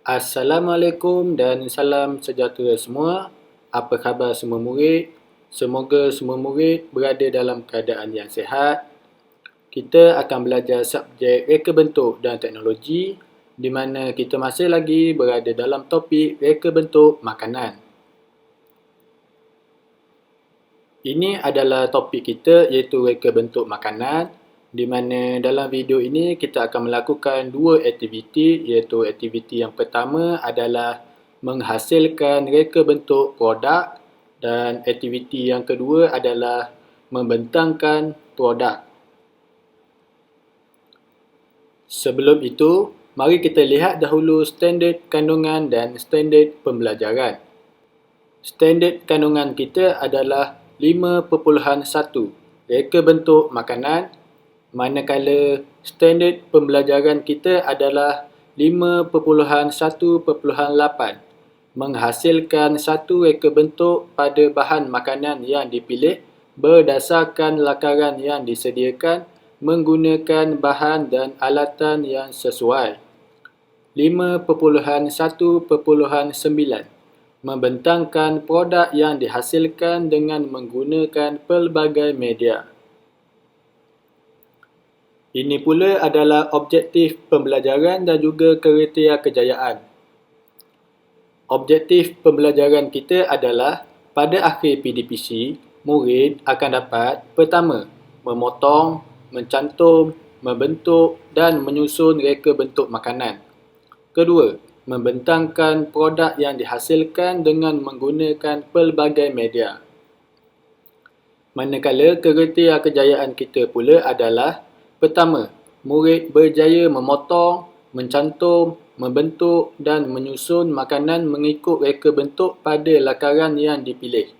Assalamualaikum dan salam sejahtera semua. Apa khabar semua murid? Semoga semua murid berada dalam keadaan yang sihat. Kita akan belajar subjek reka bentuk dan teknologi di mana kita masih lagi berada dalam topik reka bentuk makanan. Ini adalah topik kita iaitu reka bentuk makanan, di mana dalam video ini kita akan melakukan dua aktiviti, iaitu aktiviti yang pertama adalah menghasilkan reka bentuk produk dan aktiviti yang kedua adalah membentangkan produk. Sebelum itu, mari kita lihat dahulu standard kandungan dan standard pembelajaran. Standard kandungan kita adalah 5.1 reka bentuk makanan, manakala standard pembelajaran kita adalah 5.1.8 menghasilkan satu reka bentuk pada bahan makanan yang dipilih berdasarkan lakaran yang disediakan menggunakan bahan dan alatan yang sesuai. 5.1.9 membentangkan produk yang dihasilkan dengan menggunakan pelbagai media. Ini pula adalah objektif pembelajaran dan juga kriteria kejayaan. Objektif pembelajaran kita adalah pada akhir PDPC, murid akan dapat pertama, memotong, mencantum, membentuk dan menyusun reka bentuk makanan. Kedua, membentangkan produk yang dihasilkan dengan menggunakan pelbagai media. Manakala kriteria kejayaan kita pula adalah pertama, murid berjaya memotong, mencantum, membentuk dan menyusun makanan mengikut reka bentuk pada lakaran yang dipilih.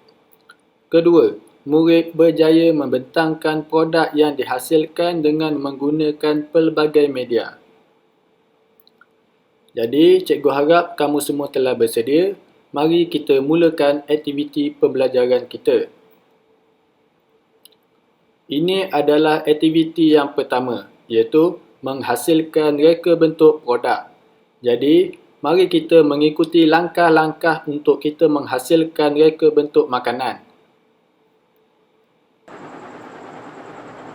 Kedua, murid berjaya membentangkan produk yang dihasilkan dengan menggunakan pelbagai media. Jadi, cikgu harap kamu semua telah bersedia. Mari kita mulakan aktiviti pembelajaran kita. Ini adalah aktiviti yang pertama, iaitu menghasilkan reka bentuk produk. Jadi, mari kita mengikuti langkah-langkah untuk kita menghasilkan reka bentuk makanan.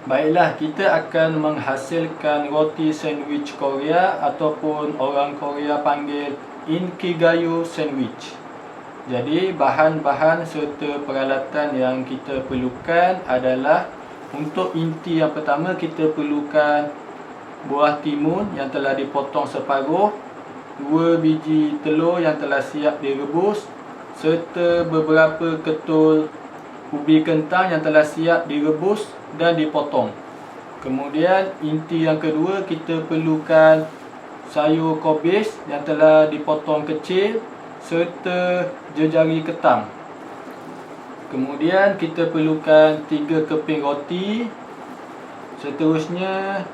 Baiklah, kita akan menghasilkan roti sandwich Korea ataupun orang Korea panggil Inkigayo sandwich. Jadi, bahan-bahan serta peralatan yang kita perlukan adalah untuk inti yang pertama kita perlukan buah timun yang telah dipotong separuh, 2 biji telur yang telah siap direbus serta beberapa ketul ubi kentang yang telah siap direbus dan dipotong. Kemudian inti yang kedua kita perlukan sayur kobis yang telah dipotong kecil serta jejari ketam. Kemudian kita perlukan 3 keping roti. Seterusnya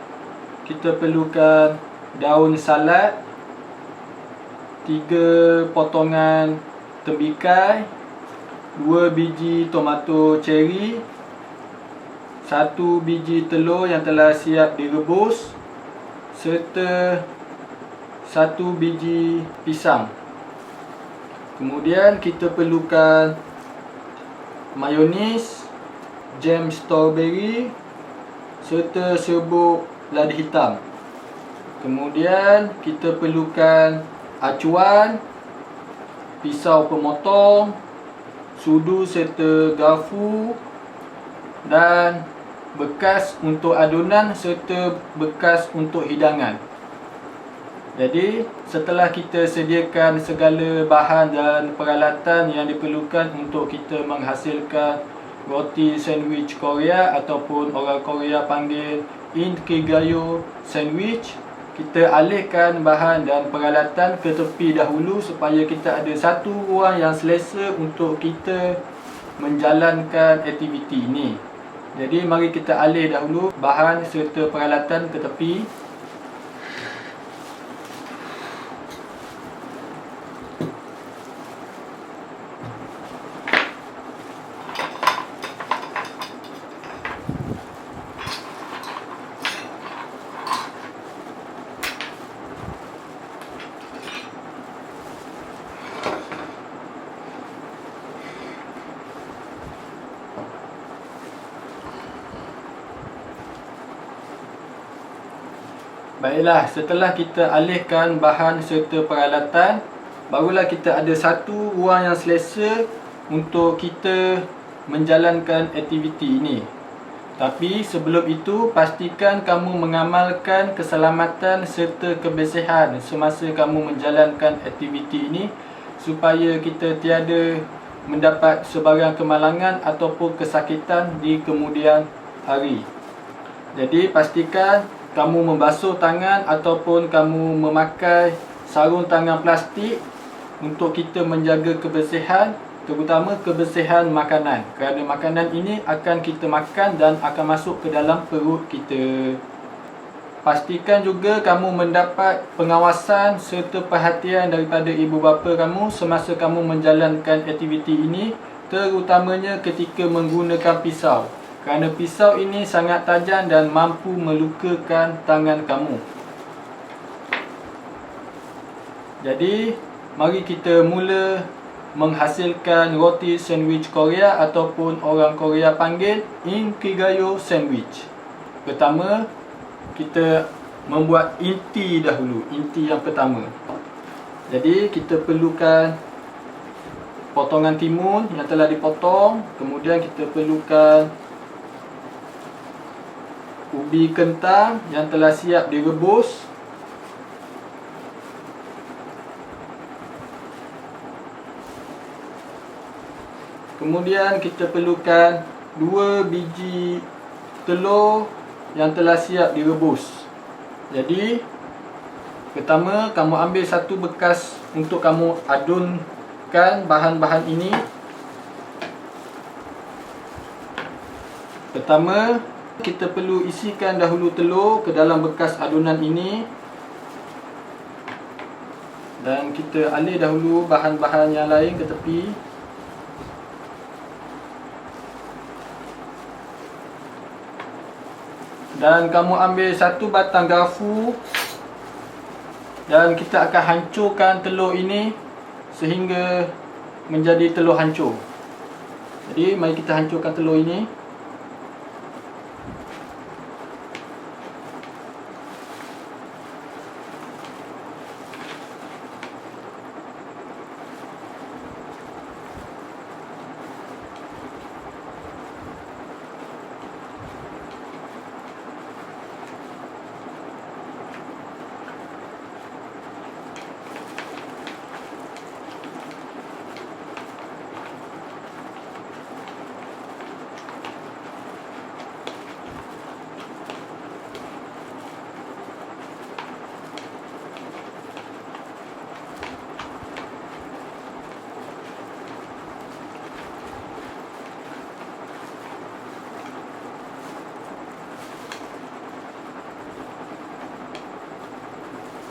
kita perlukan daun salad, 3 potongan tembikai, 2 biji tomato cherry, 1 biji telur yang telah siap direbus serta 1 biji pisang. Kemudian kita perlukan mayonis, jam strawberry serta serbuk lada hitam. Kemudian kita perlukan acuan, pisau pemotong, sudu serta garfu dan bekas untuk adunan serta bekas untuk hidangan. Jadi, setelah kita sediakan segala bahan dan peralatan yang diperlukan untuk kita menghasilkan roti sandwich Korea ataupun orang Korea panggil Inkigayo sandwich, kita alihkan bahan dan peralatan ke tepi dahulu supaya kita ada satu ruang yang selesa untuk kita menjalankan aktiviti ini. Jadi, mari kita alih dahulu bahan serta peralatan ke tepi. Baiklah, setelah kita alihkan bahan serta peralatan, barulah kita ada satu ruang yang selesa untuk kita menjalankan aktiviti ini. Tapi sebelum itu, pastikan kamu mengamalkan keselamatan serta kebersihan semasa kamu menjalankan aktiviti ini, supaya kita tiada mendapat sebarang kemalangan ataupun kesakitan di kemudian hari. Jadi pastikan kamu membasuh tangan ataupun kamu memakai sarung tangan plastik untuk kita menjaga kebersihan, terutama kebersihan makanan, kerana makanan ini akan kita makan dan akan masuk ke dalam perut kita. Pastikan juga kamu mendapat pengawasan serta perhatian daripada ibu bapa kamu semasa kamu menjalankan aktiviti ini, terutamanya ketika menggunakan pisau, kerana pisau ini sangat tajam dan mampu melukakan tangan kamu. Jadi, mari kita mula menghasilkan roti sandwich Korea ataupun orang Korea panggil Inkigayo sandwich. Pertama, kita membuat inti dahulu, inti yang pertama. Jadi kita perlukan potongan timun yang telah dipotong, kemudian kita perlukan ubi kentang yang telah siap direbus, kemudian kita perlukan 2 biji telur yang telah siap direbus. Jadi pertama, kamu ambil satu bekas untuk kamu adunkan bahan-bahan ini. Pertama, kita perlu isikan dahulu telur ke dalam bekas adunan ini, dan kita alih dahulu bahan-bahan yang lain ke tepi. Dan kamu ambil satu batang garfu, dan kita akan hancurkan telur ini sehingga menjadi telur hancur. Jadi mari kita hancurkan telur ini.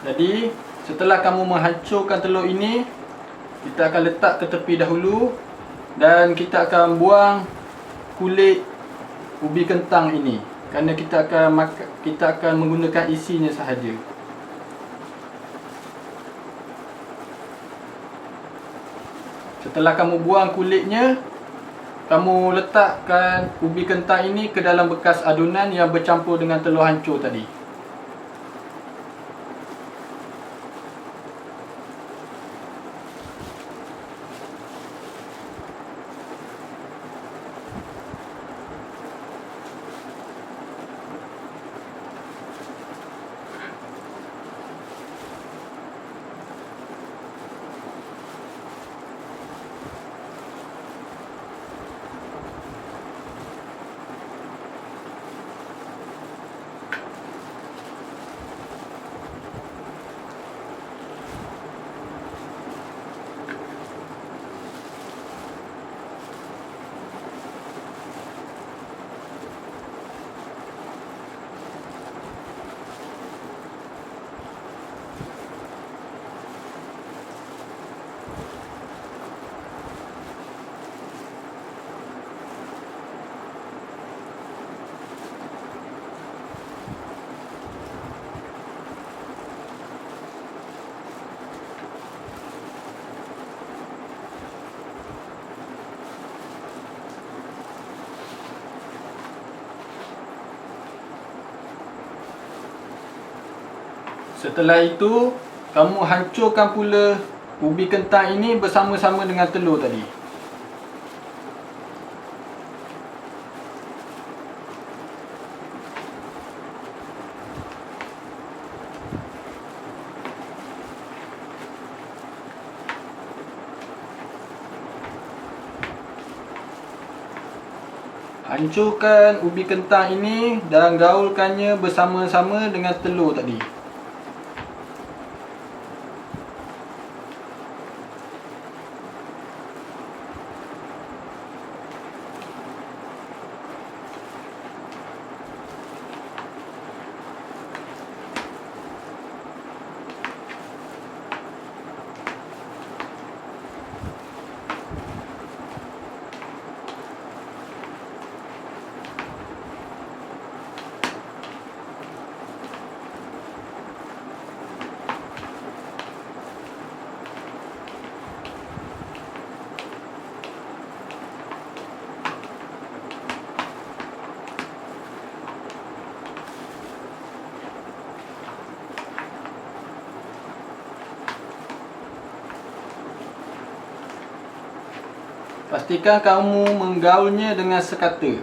Jadi setelah kamu menghancurkan telur ini, kita akan letak ke tepi dahulu, dan kita akan buang kulit ubi kentang ini, kerana kita akan menggunakan isinya sahaja. Setelah kamu buang kulitnya, kamu letakkan ubi kentang ini ke dalam bekas adunan yang bercampur dengan telur hancur tadi. Setelah itu, kamu hancurkan pula ubi kentang ini bersama-sama dengan telur tadi. Hancurkan ubi kentang ini dan gaulkannya bersama-sama dengan telur tadi. Pastikan kamu menggaulnya dengan sekata.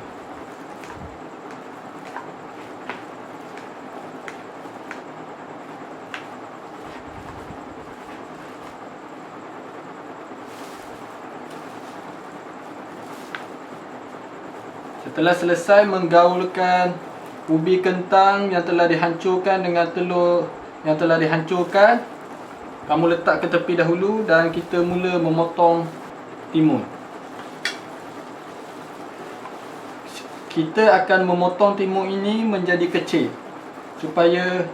Setelah selesai menggaulkan ubi kentang yang telah dihancurkan dengan telur yang telah dihancurkan, kamu letak ke tepi dahulu dan kita mula memotong timun. Kita akan memotong timun ini menjadi kecil supaya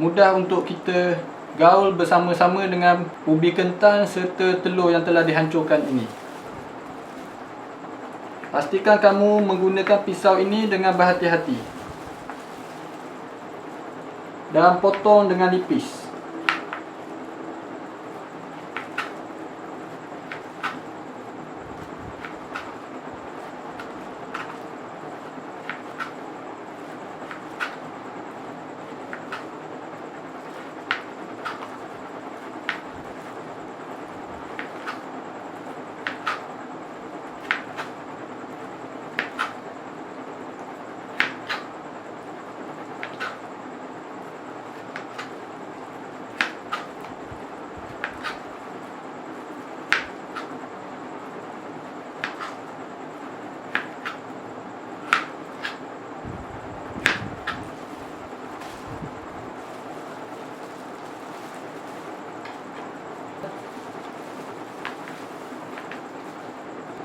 mudah untuk kita gaul bersama-sama dengan ubi kentang serta telur yang telah dihancurkan ini. Pastikan kamu menggunakan pisau ini dengan berhati-hati dan potong dengan nipis.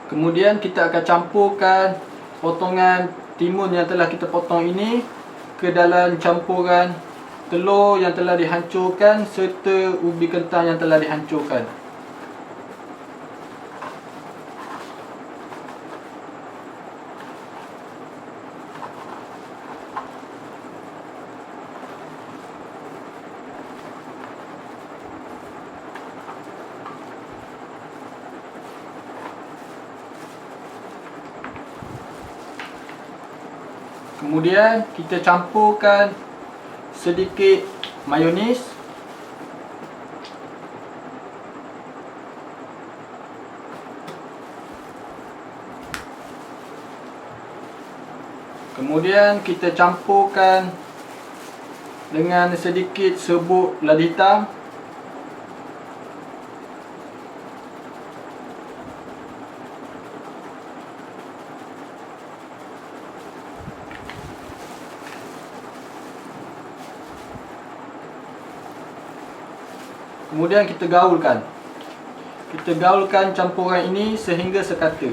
Kemudian kita akan campurkan potongan timun yang telah kita potong ini ke dalam campuran telur yang telah dihancurkan serta ubi kentang yang telah dihancurkan. Kemudian kita campurkan sedikit mayonis. Kemudian kita campurkan dengan sedikit serbuk lada hitam. Kemudian kita gaulkan. Kita gaulkan campuran ini sehingga sekata.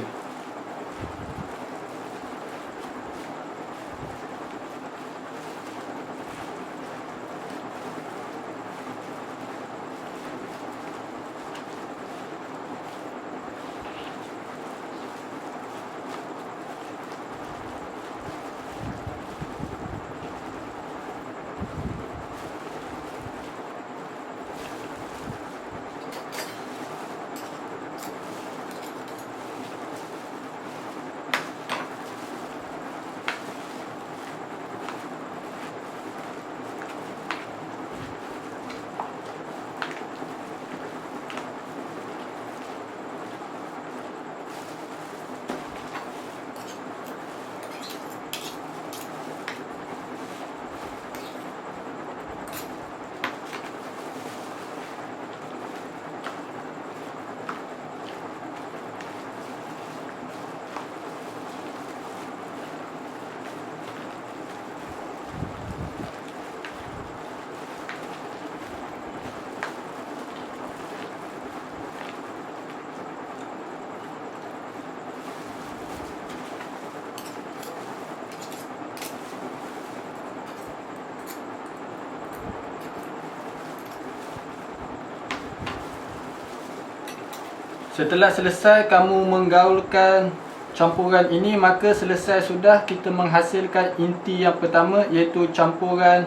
Setelah selesai kamu menggaulkan campuran ini, maka selesai sudah kita menghasilkan inti yang pertama, iaitu campuran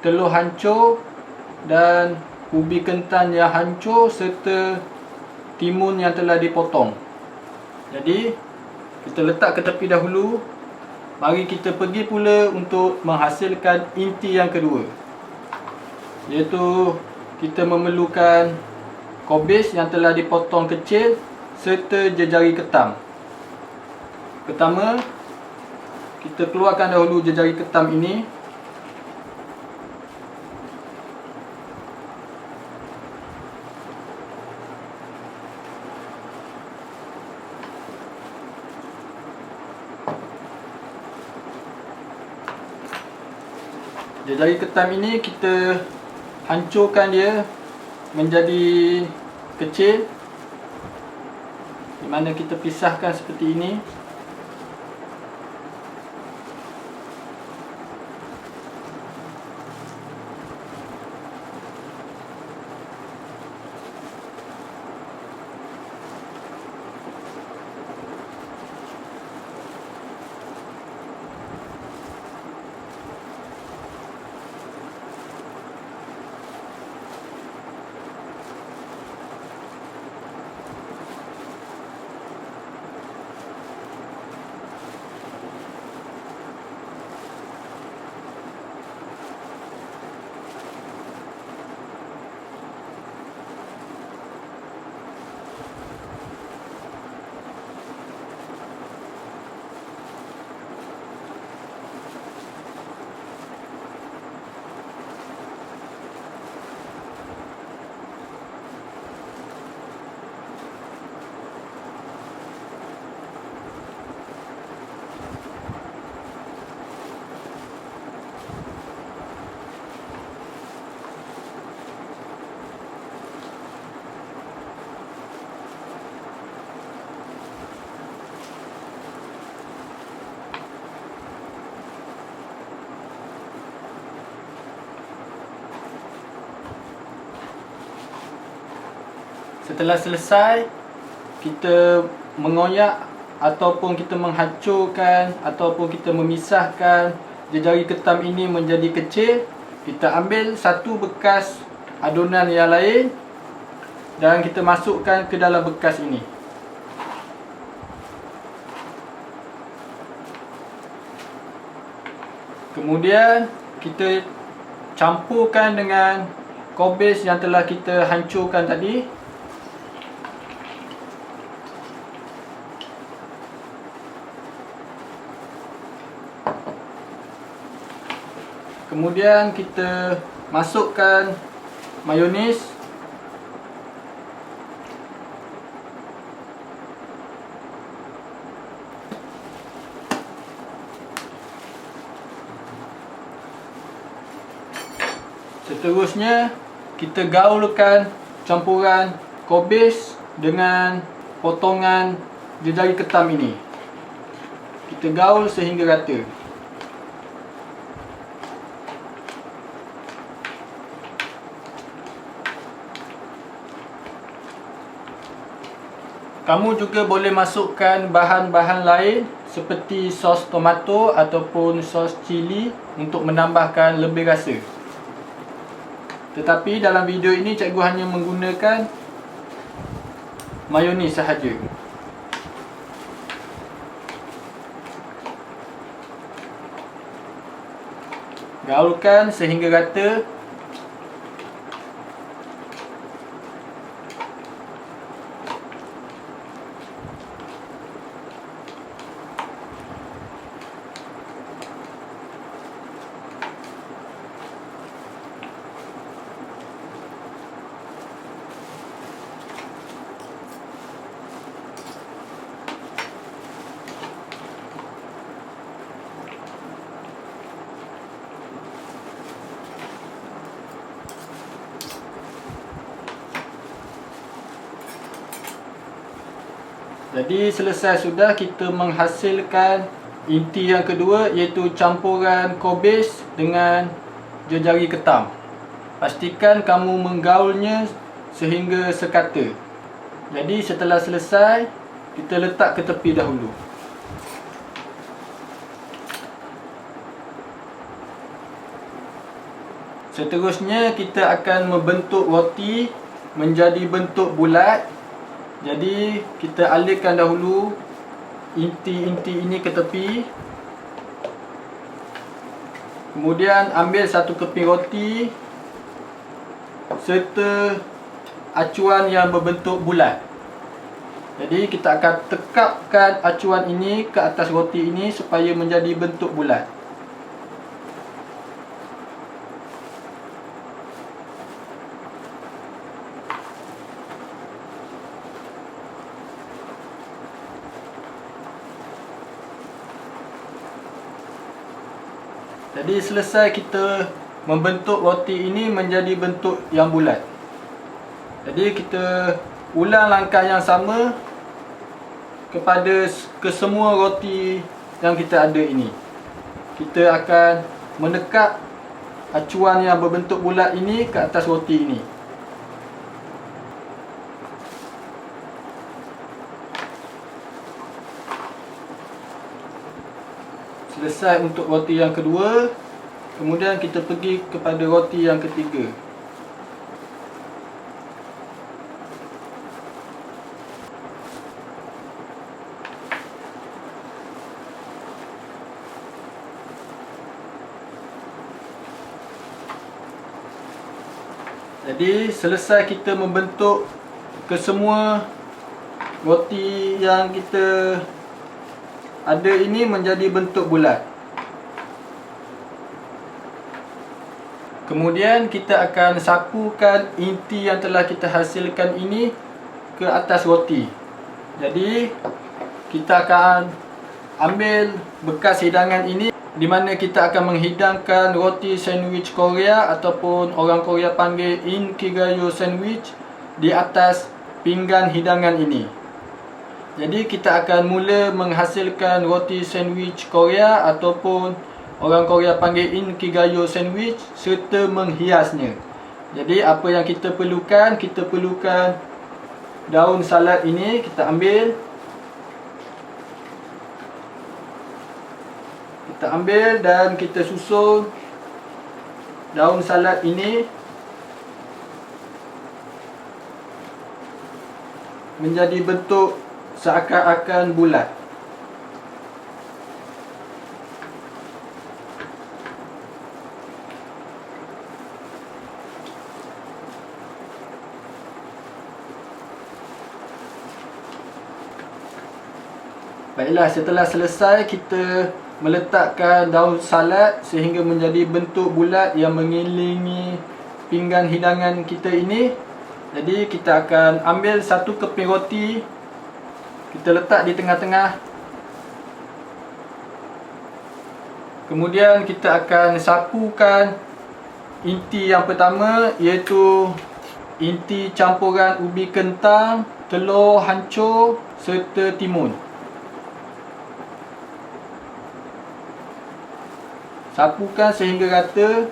telur hancur dan ubi kentan yang hancur serta timun yang telah dipotong. Jadi kita letak ke tepi dahulu. Mari kita pergi pula untuk menghasilkan inti yang kedua, iaitu kita memerlukan kobis yang telah dipotong kecil serta jejari ketam. Pertama, kita keluarkan dahulu jejari ketam ini. Jejari ketam ini kita hancurkan dia menjadi kecil, di mana kita pisahkan seperti ini. Setelah selesai, kita mengoyak ataupun kita menghancurkan ataupun kita memisahkan jejari ketam ini menjadi kecil. Kita ambil satu bekas adunan yang lain dan kita masukkan ke dalam bekas ini. Kemudian kita campurkan dengan kobis yang telah kita hancurkan tadi. Kemudian kita masukkan mayonis. Seterusnya kita gaulkan campuran kobis dengan potongan jejari ketam ini. Kita gaul sehingga rata. Kamu juga boleh masukkan bahan-bahan lain seperti sos tomato ataupun sos cili untuk menambahkan lebih rasa. Tetapi dalam video ini cikgu hanya menggunakan mayonis sahaja. Gaulkan sehingga rata. Jadi selesai sudah kita menghasilkan inti yang kedua, iaitu campuran kobis dengan jejari ketam. Pastikan kamu menggaulnya sehingga sekata. Jadi setelah selesai, kita letak ke tepi dahulu. Seterusnya kita akan membentuk roti menjadi bentuk bulat. Jadi kita alirkan dahulu inti-inti ini ke tepi. Kemudian ambil satu keping roti serta acuan yang berbentuk bulat. Jadi kita akan tekapkan acuan ini ke atas roti ini supaya menjadi bentuk bulat. Jadi selesai kita membentuk roti ini menjadi bentuk yang bulat. Jadi kita ulang langkah yang sama ke semua roti yang kita ada ini. Kita akan menekap acuan yang berbentuk bulat ini ke atas roti ini. Selesai untuk roti yang kedua. Kemudian kita pergi kepada roti yang ketiga. Jadi selesai kita membentuk kesemua roti yang kita ada ini menjadi bentuk bulat. Kemudian kita akan sapukan inti yang telah kita hasilkan ini ke atas roti. Jadi kita akan ambil bekas hidangan ini, di mana kita akan menghidangkan roti sandwich Korea ataupun orang Korea panggil Inkigayo sandwich di atas pinggan hidangan ini. Jadi kita akan mula menghasilkan roti sandwich Korea ataupun orang Korea panggil Inkigayo sandwich serta menghiasnya. Jadi apa yang kita perlukan? Kita perlukan daun salad ini, kita ambil. Kita ambil dan kita susun daun salad ini menjadi bentuk seakan-akan bulat. Baiklah, setelah selesai kita meletakkan daun salad sehingga menjadi bentuk bulat yang mengelilingi pinggan hidangan kita ini. Jadi kita akan ambil satu keping roti, kita letak di tengah-tengah. Kemudian kita akan sapukan inti yang pertama, iaitu inti campuran ubi kentang, telur hancur serta timun. Sapukan sehingga rata.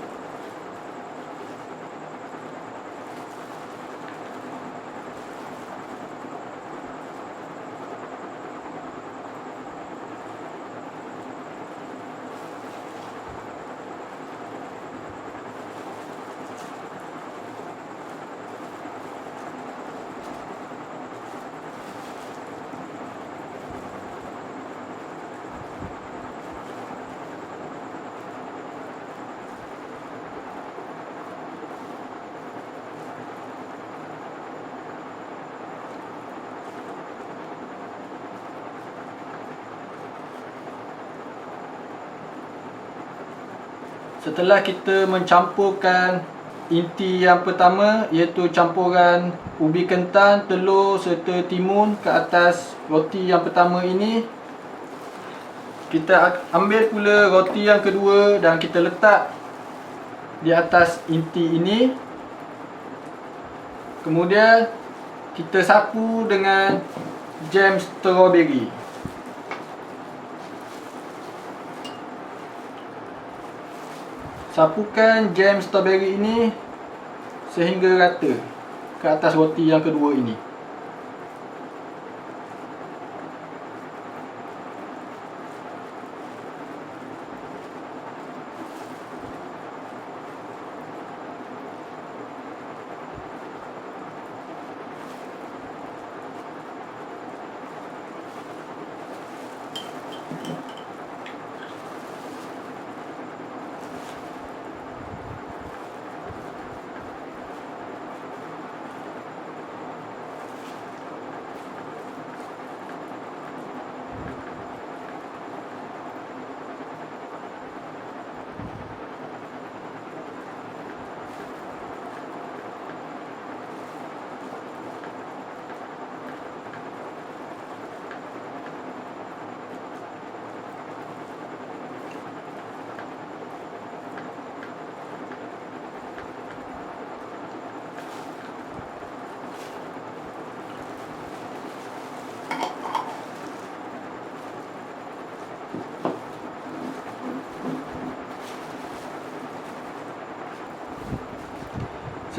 Setelah kita mencampurkan inti yang pertama, iaitu campuran ubi kentang, telur serta timun ke atas roti yang pertama ini, kita ambil pula roti yang kedua dan kita letak di atas inti ini. Kemudian kita sapu dengan jam strawberry. Sapukan jam strawberry ini sehingga rata ke atas roti yang kedua ini.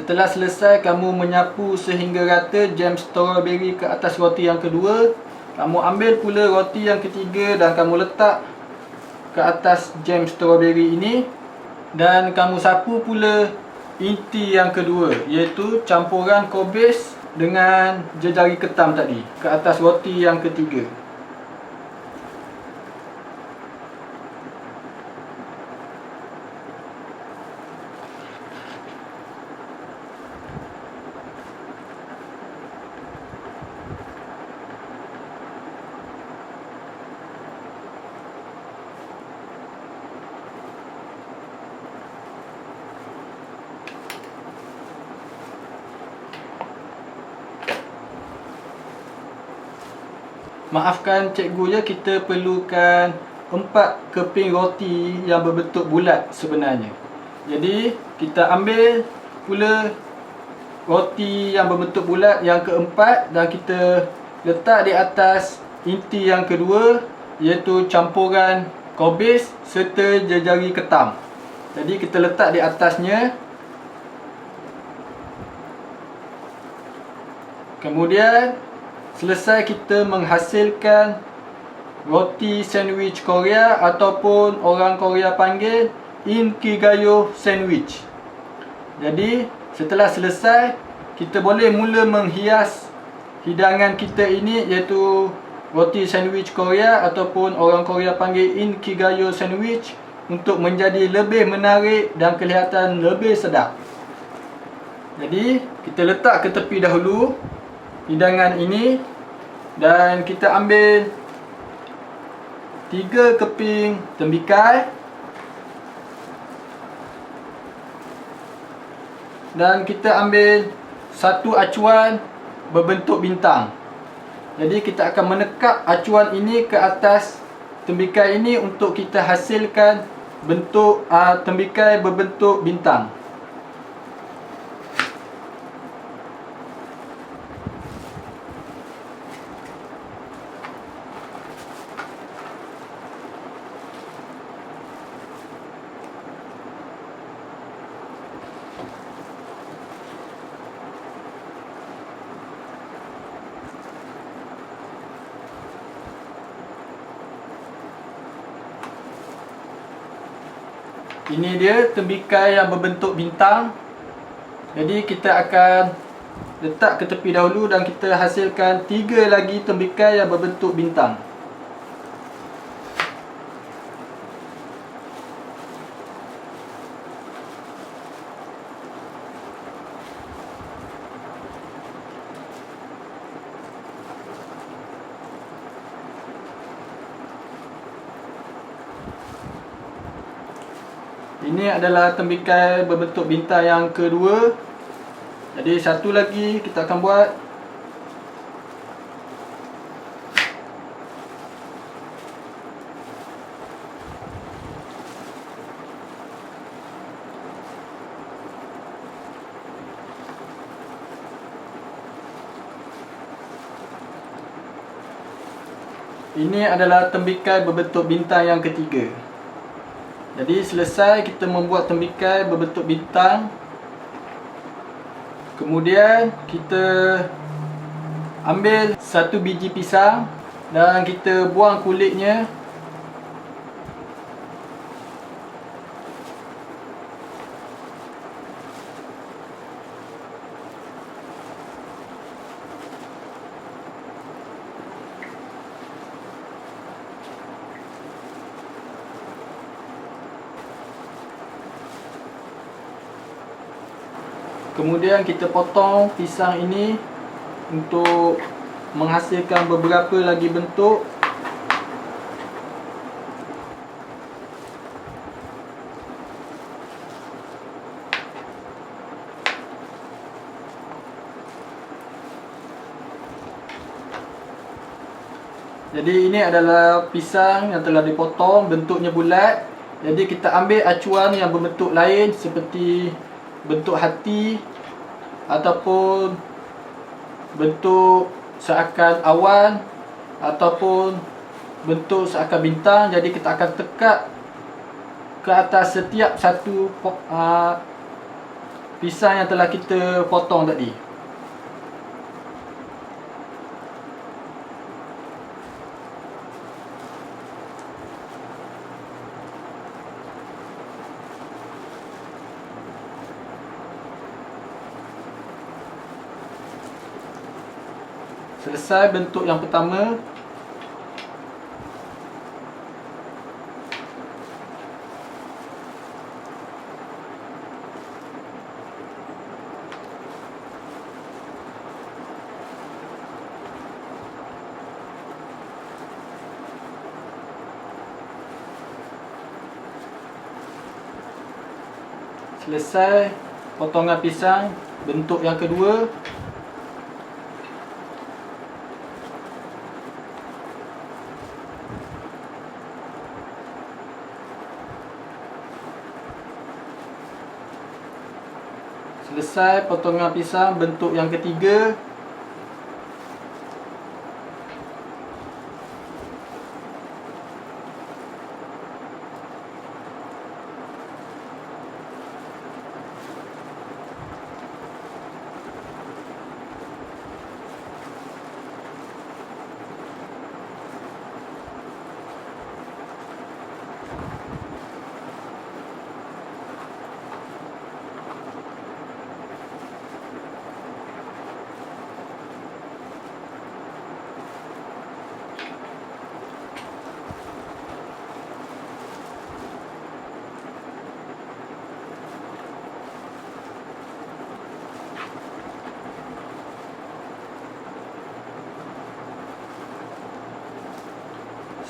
Setelah selesai kamu menyapu sehingga rata jam strawberry ke atas roti yang kedua, kamu ambil pula roti yang ketiga dan kamu letak ke atas jam strawberry ini, dan kamu sapu pula inti yang kedua, iaitu campuran kobis dengan jejari ketam tadi ke atas roti yang ketiga. Maafkan cikgu ya, kita perlukan 4 keping roti yang berbentuk bulat sebenarnya. Jadi kita ambil pula roti yang berbentuk bulat yang keempat dan kita letak di atas inti yang kedua, iaitu campuran kobis serta jejari ketam. Jadi kita letak di atasnya. Kemudian selesai kita menghasilkan roti sandwich Korea, ataupun orang Korea panggil Inkigayo sandwich. Jadi setelah selesai, kita boleh mula menghias hidangan kita ini, iaitu roti sandwich Korea ataupun orang Korea panggil Inkigayo sandwich, untuk menjadi lebih menarik dan kelihatan lebih sedap. Jadi kita letak ke tepi dahulu hidangan ini, dan kita ambil 3 keping tembikai, dan kita ambil 1 acuan berbentuk bintang. Jadi kita akan menekap acuan ini ke atas tembikai ini untuk kita hasilkan bentuk tembikai berbentuk bintang. Ini dia tembikai yang berbentuk bintang. Jadi kita akan letak ke tepi dahulu dan kita hasilkan 3 lagi tembikai yang berbentuk bintang. Ini adalah tembikai berbentuk bintang yang kedua. Jadi satu lagi kita akan buat. Ini adalah tembikai berbentuk bintang yang ketiga. Jadi selesai kita membuat tembikai berbentuk bintang, kemudian kita ambil 1 biji pisang dan kita buang kulitnya. Kemudian kita potong pisang ini untuk menghasilkan beberapa lagi bentuk. Jadi ini adalah pisang yang telah dipotong, bentuknya bulat. Jadi kita ambil acuan yang berbentuk lain seperti bentuk hati ataupun bentuk seakan awan ataupun bentuk seakan bintang. Jadi kita akan tekap ke atas setiap satu pisang yang telah kita potong tadi. Selesai bentuk yang pertama. Selesai potongan pisang bentuk yang kedua. Selesai potongan pisang bentuk yang ketiga.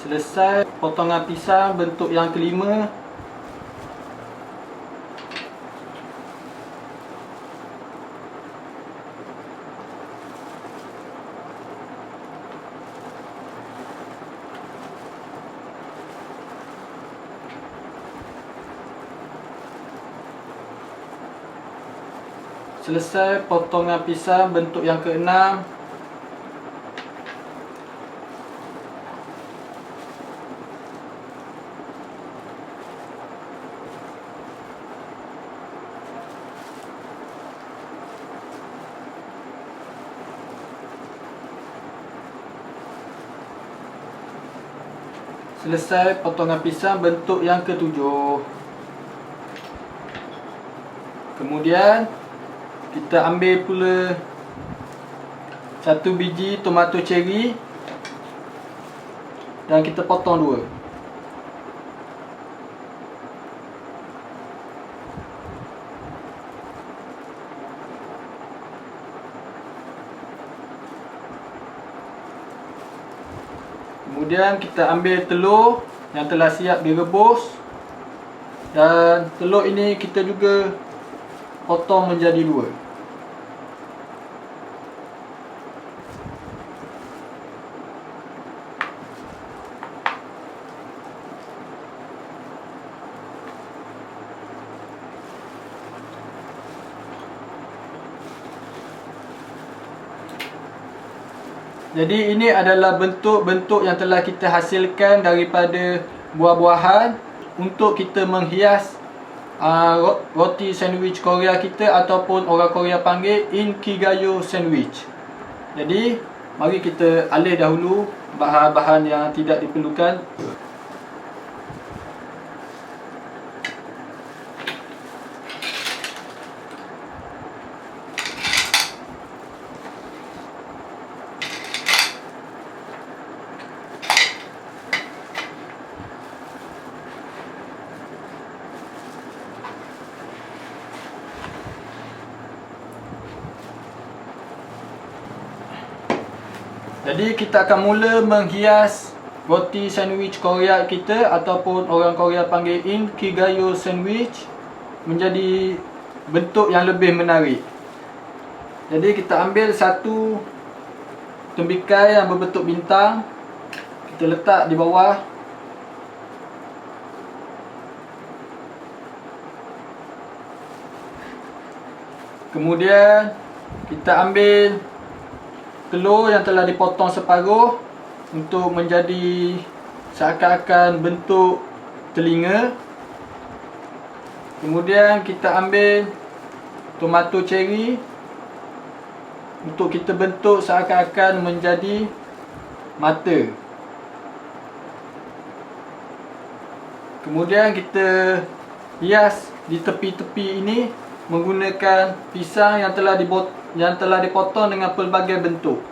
Selesai potongan pisang bentuk yang kelima. Selesai potongan pisang bentuk yang keenam. Selesai potongan pisang bentuk yang ketujuh. Kemudian kita ambil pula satu biji tomato cherry dan kita potong dua. Kemudian kita ambil telur yang telah siap direbus, dan telur ini kita juga potong menjadi dua. Jadi ini adalah bentuk-bentuk yang telah kita hasilkan daripada buah-buahan untuk kita menghias roti sandwich Korea kita, ataupun orang Korea panggil Inkigayo sandwich. Jadi mari kita alih dahulu bahan-bahan yang tidak diperlukan. Jadi kita akan mula menghias roti sandwich Korea kita, ataupun orang Korea panggil Inkigayo sandwich, menjadi bentuk yang lebih menarik. Jadi kita ambil satu tembikai yang berbentuk bintang, kita letak di bawah. Kemudian kita ambil telur yang telah dipotong separuh untuk menjadi seakan-akan bentuk telinga. Kemudian kita ambil tomato cherry untuk kita bentuk seakan-akan menjadi mata. Kemudian kita hias di tepi-tepi ini menggunakan pisang yang telah dipotong dengan pelbagai bentuk.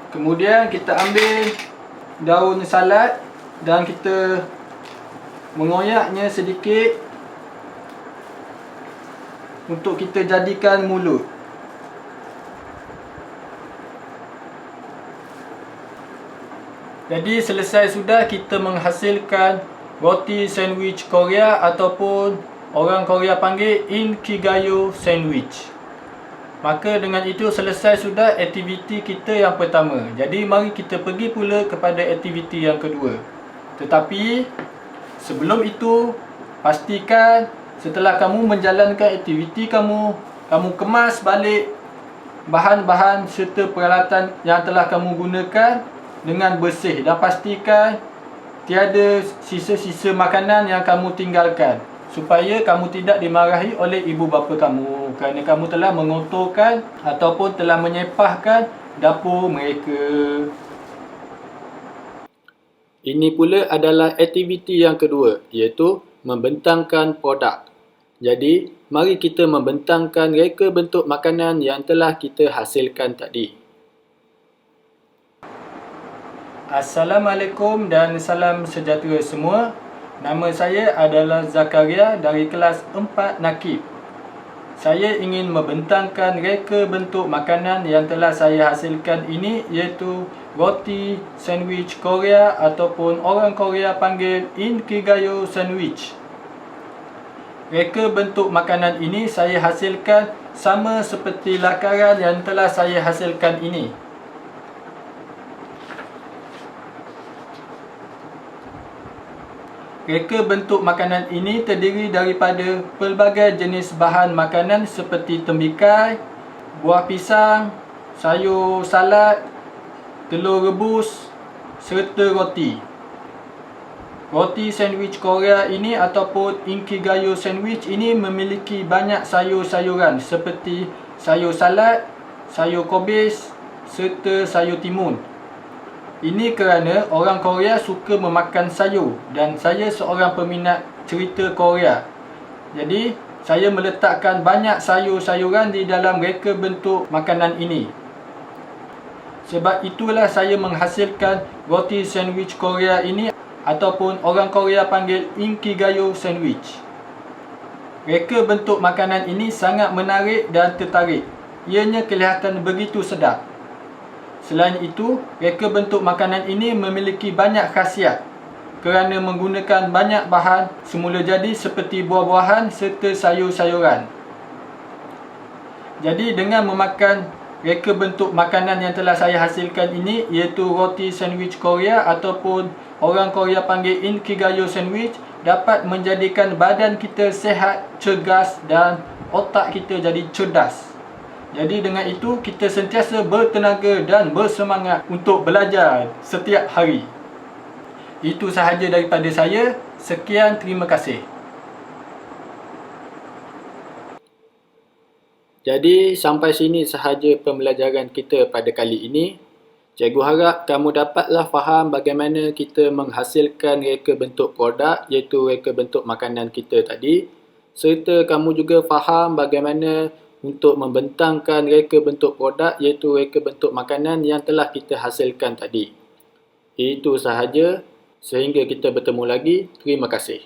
Kemudian kita ambil daun salad dan kita mengoyaknya sedikit untuk kita jadikan mulut. Jadi selesai sudah kita menghasilkan roti sandwich Korea ataupun orang Korea panggil Inkigayo sandwich. Maka dengan itu selesai sudah aktiviti kita yang pertama. Jadi mari kita pergi pula kepada aktiviti yang kedua. Tetapi sebelum itu, pastikan setelah kamu menjalankan aktiviti kamu kemas balik bahan-bahan serta peralatan yang telah kamu gunakan dengan bersih. Dan pastikan tiada sisa-sisa makanan yang kamu tinggalkan, supaya kamu tidak dimarahi oleh ibu bapa kamu kerana kamu telah mengotorkan ataupun telah menyepahkan dapur mereka. Ini pula adalah aktiviti yang kedua, iaitu membentangkan produk. Jadi, mari kita membentangkan reka bentuk makanan yang telah kita hasilkan tadi. Assalamualaikum dan salam sejahtera semua. Nama saya adalah Zakaria dari kelas 4 Nakib. Saya ingin membentangkan reka bentuk makanan yang telah saya hasilkan ini, iaitu roti sandwich Korea ataupun orang Korea panggil Inkigayo sandwich. Reka bentuk makanan ini saya hasilkan sama seperti lakaran yang telah saya hasilkan ini. Reka bentuk makanan ini terdiri daripada pelbagai jenis bahan makanan seperti tembikai, buah pisang, sayur salad, telur rebus serta roti. Roti sandwich Korea ini ataupun Inkigayo sandwich ini memiliki banyak sayur-sayuran seperti sayur salad, sayur kobis serta sayur timun. Ini kerana orang Korea suka memakan sayur dan saya seorang peminat cerita Korea. Jadi, saya meletakkan banyak sayur-sayuran di dalam reka bentuk makanan ini. Sebab itulah saya menghasilkan roti sandwich Korea ini ataupun orang Korea panggil Inkigayo sandwich. Reka bentuk makanan ini sangat menarik dan tertarik. Ianya kelihatan begitu sedap. Selain itu, reka bentuk makanan ini memiliki banyak khasiat kerana menggunakan banyak bahan semula jadi seperti buah-buahan serta sayur-sayuran. Jadi dengan memakan reka bentuk makanan yang telah saya hasilkan ini, iaitu roti sandwich Korea ataupun orang Korea panggil Inkigayo sandwich, dapat menjadikan badan kita sihat, cergas dan otak kita jadi cerdas. Jadi dengan itu kita sentiasa bertenaga dan bersemangat untuk belajar setiap hari. Itu sahaja daripada saya. Sekian, terima kasih. Jadi sampai sini sahaja pembelajaran kita pada kali ini. Cikgu harap kamu dapatlah faham bagaimana kita menghasilkan reka bentuk produk, iaitu reka bentuk makanan kita tadi. Serta kamu juga faham bagaimana untuk membentangkan reka bentuk produk, iaitu reka bentuk makanan yang telah kita hasilkan tadi. Itu sahaja. Sehingga kita bertemu lagi. Terima kasih.